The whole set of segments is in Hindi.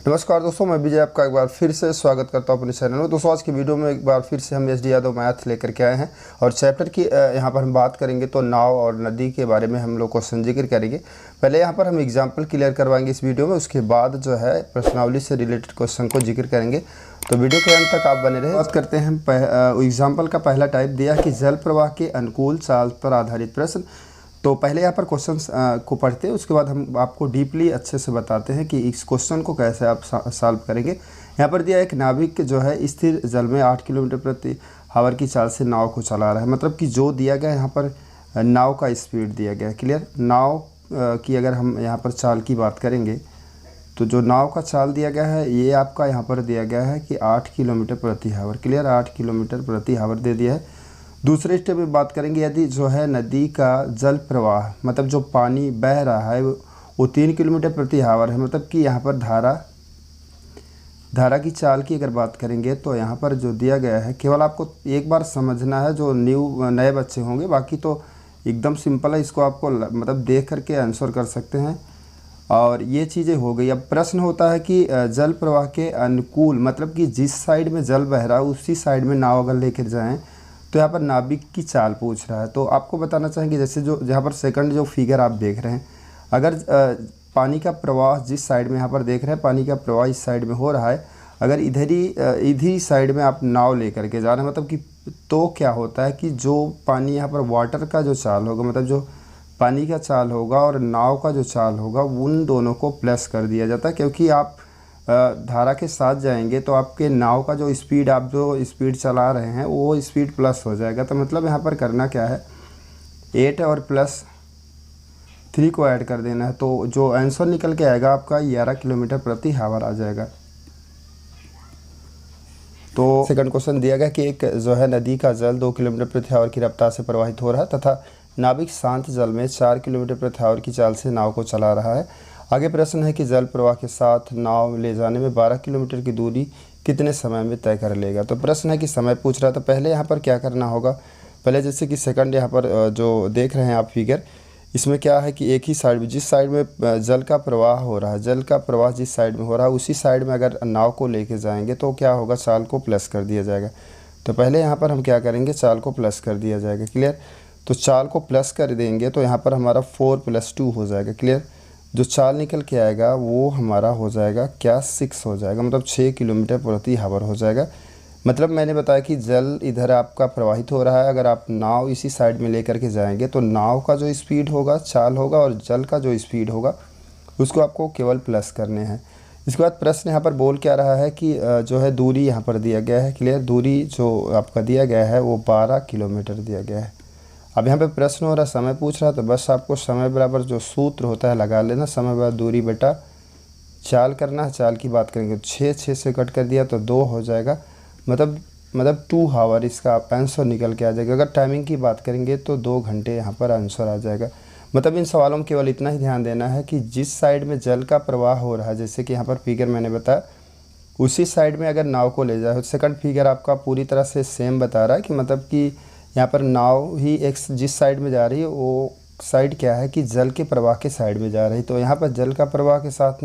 नमस्कार दोस्तों, मैं विजय आपका एक बार फिर से स्वागत करता हूं अपने चैनल में। दोस्तों आज की वीडियो में एक बार फिर से हम एसडी यादव मैथ लेकर के आए हैं और चैप्टर की यहां पर हम बात करेंगे तो नाव और नदी के बारे में हम लोग क्वेश्चन जिक्र करेंगे। पहले यहां पर हम एग्जाम्पल क्लियर करवाएंगे इस वीडियो में, उसके बाद जो है प्रश्नावली से रिलेटेड क्वेश्चन को जिक्र करेंगे। तो वीडियो के अंत तक आप बने रहे। बात करते हैं एग्जाम्पल का पहला टाइप दिया कि जल प्रवाह के अनुकूल चाल पर आधारित प्रश्न। तो पहले यहाँ पर क्वेश्चंस को पढ़ते हैं, उसके बाद हम आपको डीपली अच्छे से बताते हैं कि इस क्वेश्चन को कैसे आप सॉल्व करेंगे। यहाँ पर दिया एक नाविक जो है स्थिर जल में 8 किलोमीटर प्रति आवर की चाल से नाव को चला रहा है। मतलब कि जो दिया गया यहाँ पर नाव का स्पीड दिया गया है। क्लियर। नाव की अगर हम यहाँ पर चाल की बात करेंगे तो जो नाव का चाल दिया गया है ये आपका यहाँ पर दिया गया है कि 8 किलोमीटर प्रति आवर। क्लियर, 8 किलोमीटर प्रति आवर दे दिया है। दूसरे स्टेप में बात करेंगे, यदि जो है नदी का जल प्रवाह मतलब जो पानी बह रहा है वो 3 किलोमीटर प्रति आवर है। मतलब कि यहाँ पर धारा की चाल की अगर बात करेंगे तो यहाँ पर जो दिया गया है, केवल आपको एक बार समझना है जो नए बच्चे होंगे, बाकी तो एकदम सिंपल है। इसको आपको मतलब देख करके आंसर कर सकते हैं और ये चीज़ें हो गई। अब प्रश्न होता है कि जल प्रवाह के अनुकूल मतलब कि जिस साइड में जल बह रहा है उसी साइड में नाव अगर लेकर जाएँ तो यहाँ पर नाविक की चाल पूछ रहा है। तो आपको बताना चाहेंगे जैसे जो यहाँ पर सेकंड जो फिगर आप देख रहे हैं, अगर पानी का प्रवाह जिस साइड में यहाँ पर देख रहे हैं पानी का प्रवाह इस साइड में हो रहा है, अगर इधर साइड में आप नाव लेकर के जा रहे हैं मतलब कि तो क्या होता है कि जो पानी यहाँ पर वाटर का जो चाल होगा मतलब जो पानी का चाल होगा और नाव का जो चाल होगा उन दोनों को प्लस कर दिया जाता है। क्योंकि आप धारा के साथ जाएंगे तो आपके नाव का जो स्पीड आप जो स्पीड चला रहे हैं वो स्पीड प्लस हो जाएगा। तो मतलब यहाँ पर करना क्या है, 8 और +3 को ऐड कर देना है। तो जो आंसर निकल के आएगा आपका 11 किलोमीटर प्रति आवर आ जाएगा। तो सेकंड क्वेश्चन दिया गया कि एक जो है नदी का जल 2 किलोमीटर प्रति आवर की रफ्तार से प्रवाहित हो रहा है तथा नाविक शांत जल में 4 किलोमीटर प्रति आवर की चाल से नाव को चला रहा है। आगे प्रश्न है कि जल प्रवाह के साथ नाव ले जाने में 12 किलोमीटर की दूरी कितने समय में तय कर लेगा। तो प्रश्न है कि समय पूछ रहा है। तो पहले यहाँ पर क्या करना होगा, पहले जैसे कि सेकंड यहाँ पर जो देख रहे हैं आप फिगर, इसमें क्या है कि एक ही साइड में जिस साइड में जल का प्रवाह हो रहा है, जल का प्रवाह जिस साइड में हो रहा है उसी साइड में अगर नाव को लेके जाएंगे तो क्या होगा, चाल को प्लस कर दिया जाएगा। तो पहले यहाँ पर हम क्या करेंगे, चाल को प्लस कर दिया जाएगा। क्लियर। तो चाल को प्लस कर देंगे तो यहाँ पर हमारा 4 + 2 हो जाएगा। क्लियर। जो चाल निकल के आएगा वो हमारा हो जाएगा क्या, 6 हो जाएगा। मतलब 6 किलोमीटर प्रति आवर हो जाएगा। मतलब मैंने बताया कि जल इधर आपका प्रवाहित हो रहा है, अगर आप नाव इसी साइड में लेकर के जाएंगे तो नाव का जो स्पीड होगा चाल होगा और जल का जो स्पीड होगा उसको आपको केवल प्लस करने हैं। इसके बाद प्रश्न यहाँ पर बोल क्या रहा है कि जो है दूरी यहाँ पर दिया गया है। क्लियर। दूरी जो आपका दिया गया है वो 12 किलोमीटर दिया गया है। अब यहाँ पे प्रश्न हो रहा समय पूछ रहा है तो बस आपको समय बराबर जो सूत्र होता है लगा लेना, समय बराबर दूरी बटा चाल करना है। चाल की बात करेंगे 6 से कट कर दिया तो 2 हो जाएगा। मतलब 2 आवर इसका आंसर निकल के आ जाएगा। अगर टाइमिंग की बात करेंगे तो 2 घंटे यहाँ पर आंसर आ जाएगा। मतलब इन सवालों में केवल इतना ही ध्यान देना है कि जिस साइड में जल का प्रवाह हो रहा है, जैसे कि यहाँ पर फिगर मैंने बताया उसी साइड में अगर नाव को ले जाए। सेकंड फिगर आपका पूरी तरह से सेम बता रहा है कि मतलब कि यहाँ पर नाव ही एक जिस साइड में जा रही है वो साइड क्या है कि जल के प्रवाह के साइड में जा रही है। तो यहाँ पर जल का प्रवाह के साथ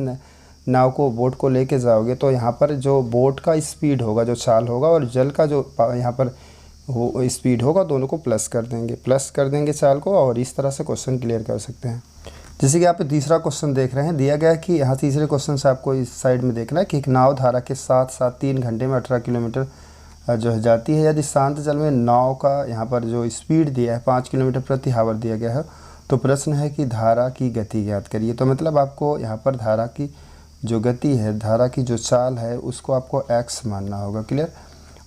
नाव को बोट को लेके जाओगे तो यहाँ पर जो बोट का स्पीड होगा जो चाल होगा और जल का जो यहाँ पर वो स्पीड होगा दोनों को प्लस कर देंगे चाल को, और इस तरह से क्वेश्चन क्लियर कर सकते हैं। जैसे कि आप तीसरा क्वेश्चन देख रहे हैं, दिया गया है कि यहाँ तीसरे क्वेश्चन से आपको इस साइड में देखना है कि एक नाव धारा के साथ साथ 3 घंटे में 18 किलोमीटर जो है जाती है। यदि शांत जल में नाव का यहाँ पर जो स्पीड दिया है 5 किलोमीटर प्रति आवर दिया गया है तो प्रश्न है कि धारा की गति ज्ञात करिए। तो मतलब आपको यहाँ पर धारा की जो गति है, धारा की जो चाल है उसको आपको x मानना होगा। क्लियर।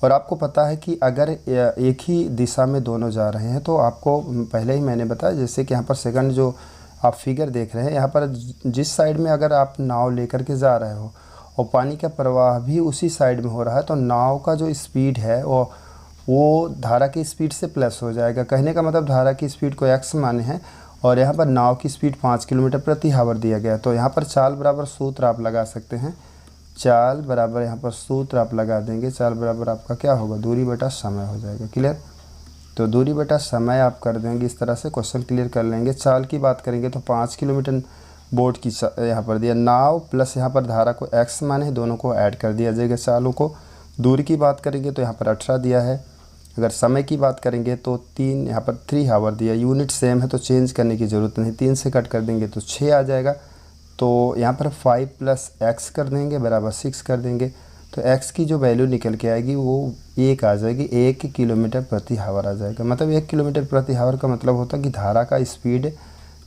और आपको पता है कि अगर एक ही दिशा में दोनों जा रहे हैं तो आपको पहले ही मैंने बताया, जैसे कि यहाँ पर सेकंड जो आप फिगर देख रहे हैं, यहाँ पर जिस साइड में अगर आप नाव लेकर के जा रहे हो और पानी का प्रवाह भी उसी साइड में हो रहा है तो नाव का जो स्पीड है वो धारा की स्पीड से प्लस हो जाएगा। कहने का मतलब धारा की स्पीड को x माने हैं और यहाँ पर नाव की स्पीड 5 किलोमीटर प्रति आवर दिया गया। तो यहाँ पर चाल बराबर सूत्र आप लगा सकते हैं। चाल बराबर यहाँ पर सूत्र आप लगा देंगे, चाल बराबर आपका क्या होगा, दूरी बटा समय हो जाएगा। क्लियर। तो दूरी बटा समय आप कर देंगे, इस तरह से क्वेश्चन क्लियर कर लेंगे। चाल की बात करेंगे तो 5 किलोमीटर बोट की यहाँ पर दिया नाव प्लस यहाँ पर धारा को x माने दोनों को ऐड कर दिया जाएगा चालों को। दूरी की बात करेंगे तो यहाँ पर 18 दिया है। अगर समय की बात करेंगे तो 3 यहाँ पर 3 आवर दिया। यूनिट सेम है तो चेंज करने की ज़रूरत नहीं, 3 से कट कर देंगे तो 6 आ जाएगा। तो यहाँ पर 5 + x कर देंगे बराबर 6 कर देंगे तो x की जो वैल्यू निकल के आएगी वो 1 आ जाएगी, 1 किलोमीटर प्रति आवर आ जाएगा। मतलब 1 किलोमीटर प्रति आवर का मतलब होता है कि धारा का स्पीड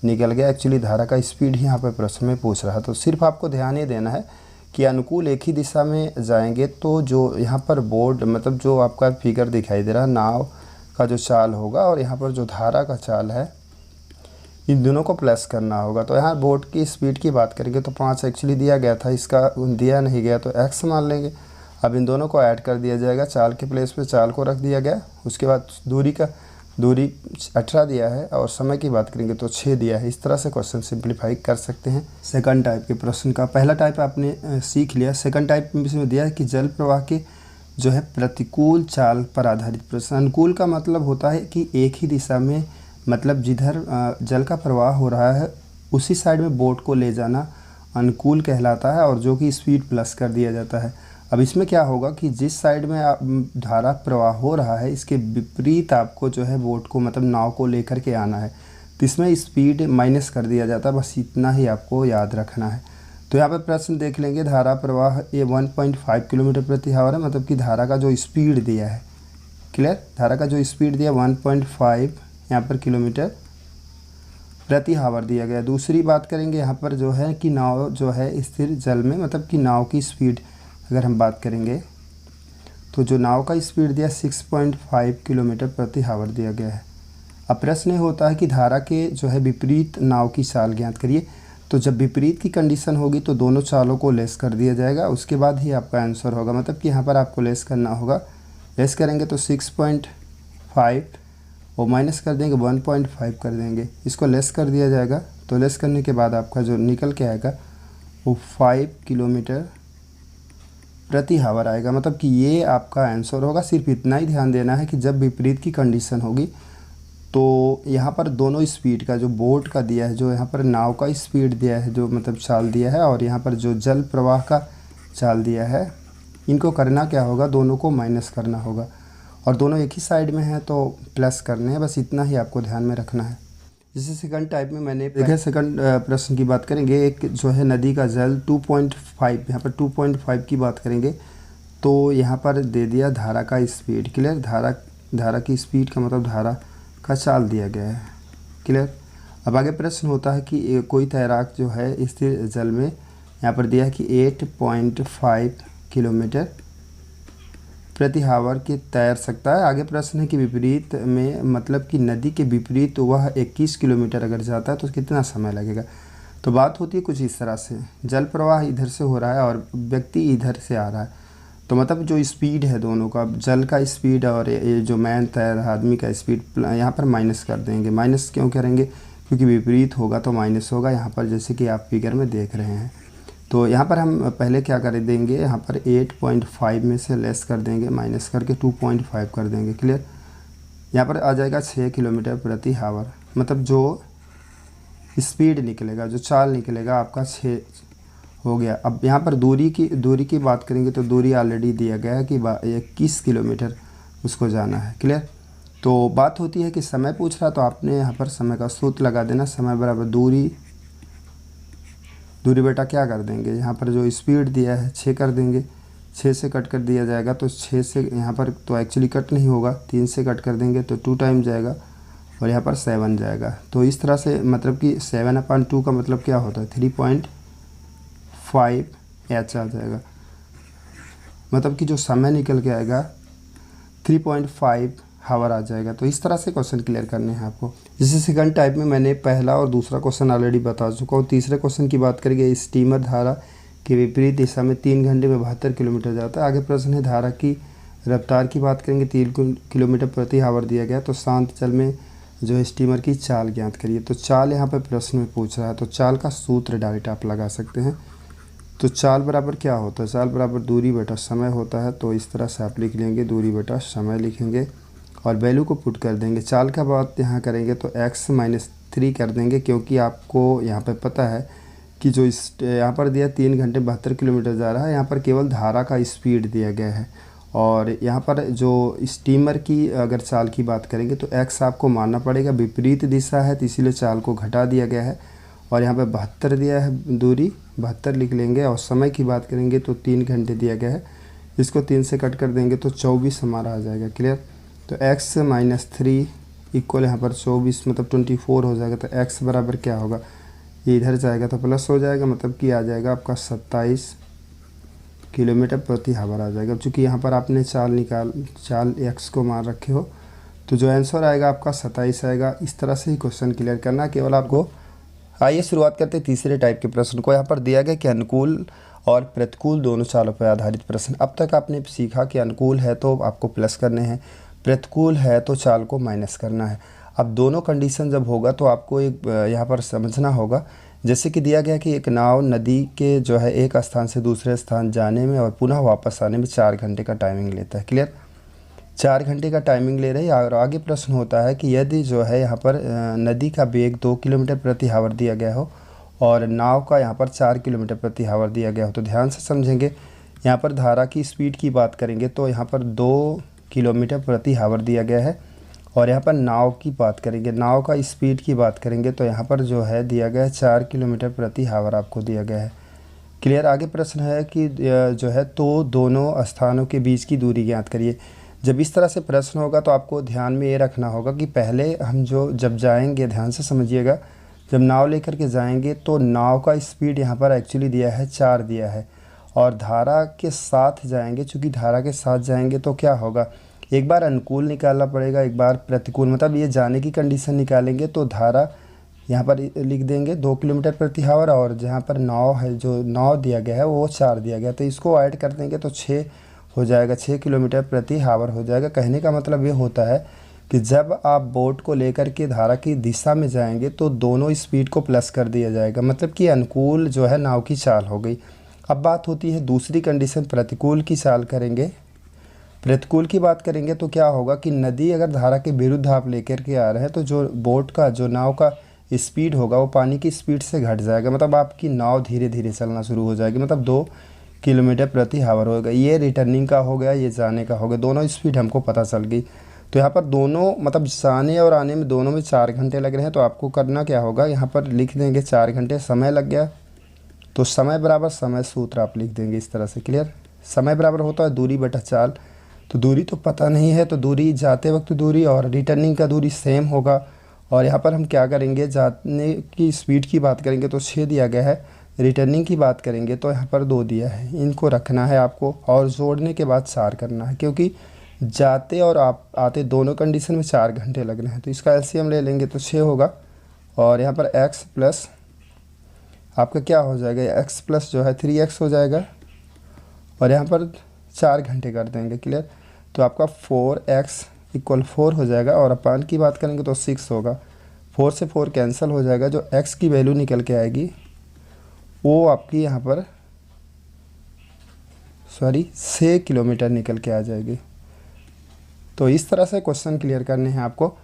निकल गया। एक्चुअली धारा का स्पीड ही यहाँ पर प्रश्न में पूछ रहा। तो सिर्फ आपको ध्यान ये देना है कि अनुकूल एक ही दिशा में जाएंगे तो जो यहाँ पर बोर्ड मतलब जो आपका फिगर दिखाई दे रहा है नाव का जो चाल होगा और यहाँ पर जो धारा का चाल है इन दोनों को प्लस करना होगा। तो यहाँ बोट की स्पीड की बात करेंगे तो 5 एक्चुअली दिया गया था, इसका दिया नहीं गया तो x मान लेंगे। अब इन दोनों को ऐड कर दिया जाएगा, चाल के प्लेस पे चाल को रख दिया गया। उसके बाद दूरी 18 दिया है और समय की बात करेंगे तो 6 दिया है। इस तरह से क्वेश्चन सिंप्लीफाई कर सकते हैं। सेकंड टाइप के प्रश्न का पहला टाइप आपने सीख लिया। सेकंड टाइप में इसमें दिया है कि जल प्रवाह के जो है प्रतिकूल चाल पर आधारित प्रश्न। अनुकूल का मतलब होता है कि एक ही दिशा में मतलब जिधर जल का प्रवाह हो रहा है उसी साइड में बोट को ले जाना अनुकूल कहलाता है और जो कि स्पीड प्लस कर दिया जाता है। अब इसमें क्या होगा कि जिस साइड में धारा प्रवाह हो रहा है इसके विपरीत आपको जो है बोट को मतलब नाव को लेकर के आना है तो इसमें स्पीड माइनस कर दिया जाता है। बस इतना ही आपको याद रखना है। तो यहाँ पर प्रश्न देख लेंगे धारा प्रवाह ये 1.5 किलोमीटर प्रति आवर है, मतलब कि धारा का जो स्पीड दिया है क्लियर, धारा का जो स्पीड दिया 1.5 यहाँ पर किलोमीटर प्रति आवर दिया गया। दूसरी बात करेंगे यहाँ पर जो है कि नाव जो है स्थिर जल में मतलब कि नाव की स्पीड अगर हम बात करेंगे तो जो नाव का स्पीड दिया 6.5 किलोमीटर प्रति आवर दिया गया है। अब प्रश्न ये होता है कि धारा के जो है विपरीत नाव की चाल ज्ञात करिए। तो जब विपरीत की कंडीशन होगी तो दोनों चालों को लेस कर दिया जाएगा, उसके बाद ही आपका आंसर होगा। मतलब कि यहाँ पर आपको लेस करना होगा। लेस करेंगे तो 6.5 और माइनस कर देंगे 1.5 कर देंगे, इसको लेस कर दिया जाएगा। तो लेस करने के बाद आपका जो निकल के आएगा वो 5 किलोमीटर प्रति आवर आएगा। मतलब कि ये आपका आंसर होगा। सिर्फ इतना ही ध्यान देना है कि जब विपरीत की कंडीशन होगी तो यहाँ पर दोनों स्पीड का जो बोट का दिया है, जो यहाँ पर नाव का स्पीड दिया है, जो मतलब चाल दिया है और यहाँ पर जो जल प्रवाह का चाल दिया है, इनको करना क्या होगा, दोनों को माइनस करना होगा और दोनों एक ही साइड में है तो प्लस करने हैं। बस इतना ही आपको ध्यान में रखना है। जैसे सेकंड टाइप में मैंने देखा सेकंड प्रश्न की बात करेंगे। एक जो है नदी का जल 2.5 यहाँ पर 2.5 की बात करेंगे तो यहाँ पर दे दिया धारा का स्पीड क्लियर। धारा की स्पीड का मतलब धारा का चाल दिया गया है क्लियर। अब आगे प्रश्न होता है कि कोई तैराक जो है स्थिर जल में यहाँ पर दिया है कि 8.5 किलोमीटर प्रति आवर के तैर सकता है। आगे प्रश्न है कि विपरीत में मतलब कि नदी के विपरीत वह 21 किलोमीटर अगर जाता है तो कितना समय लगेगा। तो बात होती है कुछ इस तरह से, जल प्रवाह इधर से हो रहा है और व्यक्ति इधर से आ रहा है तो मतलब जो स्पीड है दोनों का, जल का स्पीड और ये जो मैन तैर रहा आदमी का स्पीड यहाँ पर माइनस कर देंगे। माइनस क्यों करेंगे, क्योंकि विपरीत होगा तो माइनस होगा। यहाँ पर जैसे कि आप फिगर में देख रहे हैं तो यहाँ पर हम पहले क्या कर देंगे, यहाँ पर 8.5 में से लेस कर देंगे, माइनस करके 2.5 कर देंगे क्लियर। यहाँ पर आ जाएगा 6 किलोमीटर प्रति आवर। मतलब जो स्पीड निकलेगा, जो चाल निकलेगा आपका 6 हो गया। अब यहाँ पर दूरी की बात करेंगे तो दूरी ऑलरेडी दिया गया है कि 21 किलोमीटर उसको जाना है क्लियर। तो बात होती है कि समय पूछ रहा तो आपने यहाँ पर समय का सूत्र लगा देना। समय बराबर दूरी बेटा क्या कर देंगे, यहाँ पर जो स्पीड दिया है 6 कर देंगे, 6 से कट कर दिया जाएगा तो 6 से यहाँ पर तो एक्चुअली कट नहीं होगा, 3 से कट कर देंगे तो 2 टाइम जाएगा और यहाँ पर 7 जाएगा। तो इस तरह से मतलब कि 7/2 का मतलब क्या होता है 3.5 h आ जाएगा। मतलब कि जो समय निकल के आएगा 3.5 आवर आ जाएगा। तो इस तरह से क्वेश्चन क्लियर करने हैं आपको। जैसे सेकंड टाइप में मैंने पहला और दूसरा क्वेश्चन ऑलरेडी बता चुका हूँ। तीसरे क्वेश्चन की बात करेंगे, स्टीमर धारा के विपरीत दिशा में 3 घंटे में 72 किलोमीटर जाता है। आगे प्रश्न है धारा की रफ्तार की बात करेंगे 3 किलोमीटर प्रति आवर दिया गया। तो शांत जल में जो है स्टीमर की चाल ज्ञात करिए। तो चाल यहाँ पर प्रश्न में पूछ रहा है तो चाल का सूत्र डायरेक्ट आप लगा सकते हैं। तो चाल बराबर क्या होता है, चाल बराबर दूरी बटा समय होता है। तो इस तरह से आप लिख लेंगे, दूरी बटा समय लिखेंगे और वैल्यू को पुट कर देंगे। चाल का बात यहाँ करेंगे तो x - 3 कर देंगे, क्योंकि आपको यहाँ पे पता है कि जो इस यहाँ पर दिया 3 घंटे 72 किलोमीटर जा रहा है, यहाँ पर केवल धारा का स्पीड दिया गया है। और यहाँ पर जो स्टीमर की अगर चाल की बात करेंगे तो एक्स आपको मानना पड़ेगा, विपरीत दिशा है तो इसीलिए चाल को घटा दिया गया है। और यहाँ पे 72 दिया है, दूरी 72 लिख लेंगे। और समय की बात करेंगे तो 3 घंटे दिया गया है, इसको 3 से कट कर देंगे तो 24 हमारा आ जाएगा। क्लियर। तो x माइनस 3 इक्वल यहाँ पर 24 मतलब 24 हो जाएगा। तो x बराबर क्या होगा, ये इधर जाएगा तो प्लस हो जाएगा, मतलब कि आ जाएगा आपका 27 किलोमीटर प्रति आवर आ जाएगा। चूँकि यहाँ पर आपने चाल x को मान रखे हो तो जो आंसर आएगा आपका 27 आएगा। इस तरह से ही क्वेश्चन क्लियर करना है केवल आपको। आइए शुरुआत करते हैं तीसरे टाइप के प्रश्न को। यहाँ पर दिया गया कि अनुकूल और प्रतिकूल दोनों चालों पर आधारित प्रश्न। अब तक आपने सीखा कि अनुकूल है तो आपको प्लस करने हैं, प्रतिकूल है तो चाल को माइनस करना है। अब दोनों कंडीशन जब होगा तो आपको एक यहाँ पर समझना होगा। जैसे कि दिया गया कि एक नाव नदी के जो है एक स्थान से दूसरे स्थान जाने में और पुनः वापस आने में 4 घंटे का टाइमिंग लेता है। क्लियर। 4 घंटे का टाइमिंग ले रही है। और आगे प्रश्न होता है कि यदि जो है यहाँ पर नदी का वेग 2 किलोमीटर प्रति आवर दिया गया हो और नाव का यहाँ पर 4 किलोमीटर प्रति आवर दिया गया हो, तो ध्यान से समझेंगे। यहाँ पर धारा की स्पीड की बात करेंगे तो यहाँ पर 2 किलोमीटर प्रति आवर दिया गया है। और यहाँ पर नाव की बात करेंगे, नाव का स्पीड की बात करेंगे तो यहाँ पर जो है दिया गया है 4 किलोमीटर प्रति आवर आपको दिया गया है। क्लियर। आगे प्रश्न है कि जो है तो दोनों स्थानों के बीच की दूरी ज्ञात करिए। जब इस तरह से प्रश्न होगा तो आपको ध्यान में ये रखना होगा कि पहले हम जब जाएंगे, ध्यान से समझिएगा, जब नाव लेकर के जाएंगे तो नाव का स्पीड यहाँ पर एक्चुअली दिया है 4 दिया है। और धारा के साथ जाएंगे, चूँकि धारा के साथ जाएंगे तो क्या होगा, एक बार अनुकूल निकालना पड़ेगा, एक बार प्रतिकूल, मतलब ये जाने की कंडीशन निकालेंगे तो धारा यहाँ पर लिख देंगे 2 किलोमीटर प्रति आवर। और जहाँ पर नाव है, जो नाव दिया गया है वो 4 दिया गया, तो इसको ऐड कर देंगे तो 6 हो जाएगा, 6 किलोमीटर प्रति आवर हो जाएगा। कहने का मतलब ये होता है कि जब आप बोट को लेकर के धारा की दिशा में जाएंगे तो दोनों स्पीड को प्लस कर दिया जाएगा, मतलब कि अनुकूल जो है नाव की चाल हो गई। अब बात होती है दूसरी कंडीशन, प्रतिकूल की चाल करेंगे। प्रतिकूल की बात करेंगे तो क्या होगा कि नदी अगर धारा के विरुद्ध आप लेकर के आ रहे हैं तो जो बोट का, जो नाव का स्पीड होगा वो पानी की स्पीड से घट जाएगा, मतलब आपकी नाव धीरे धीरे चलना शुरू हो जाएगी, मतलब 2 किलोमीटर प्रति आवर होगा। ये रिटर्निंग का हो गया, ये जाने का हो गया, दोनों स्पीड हमको पता चल गई। तो यहाँ पर दोनों मतलब जाने और आने में दोनों में 4 घंटे लग रहे हैं। तो आपको करना क्या होगा, यहाँ पर लिख देंगे 4 घंटे, समय लग गया तो समय बराबर समय सूत्र आप लिख देंगे इस तरह से। क्लियर। समय बराबर होता है दूरी बटा चाल, तो दूरी तो पता नहीं है तो दूरी जाते वक्त दूरी और रिटर्निंग का दूरी सेम होगा। और यहाँ पर हम क्या करेंगे, जाने की स्पीड की बात करेंगे तो 6 दिया गया है, रिटर्निंग की बात करेंगे तो यहाँ पर 2 दिया है, इनको रखना है आपको और जोड़ने के बाद 4 करना है, क्योंकि जाते और आप आते दोनों कंडीशन में 4 घंटे लगने हैं। तो इसका एलसीएम ले लेंगे तो 6 होगा। और यहाँ पर x प्लस आपका क्या हो जाएगा, x प्लस जो है 3x हो जाएगा और यहाँ पर 4 घंटे कर देंगे। क्लियर। तो आपका 4x इक्वल 4 हो जाएगा। और अपान की बात करेंगे तो 6 होगा, 4 से 4 कैंसिल हो जाएगा, जो x की वैल्यू निकल के आएगी वो आपकी यहाँ पर 6 किलोमीटर निकल के आ जाएगी। तो इस तरह से क्वेश्चन क्लियर करने हैं आपको।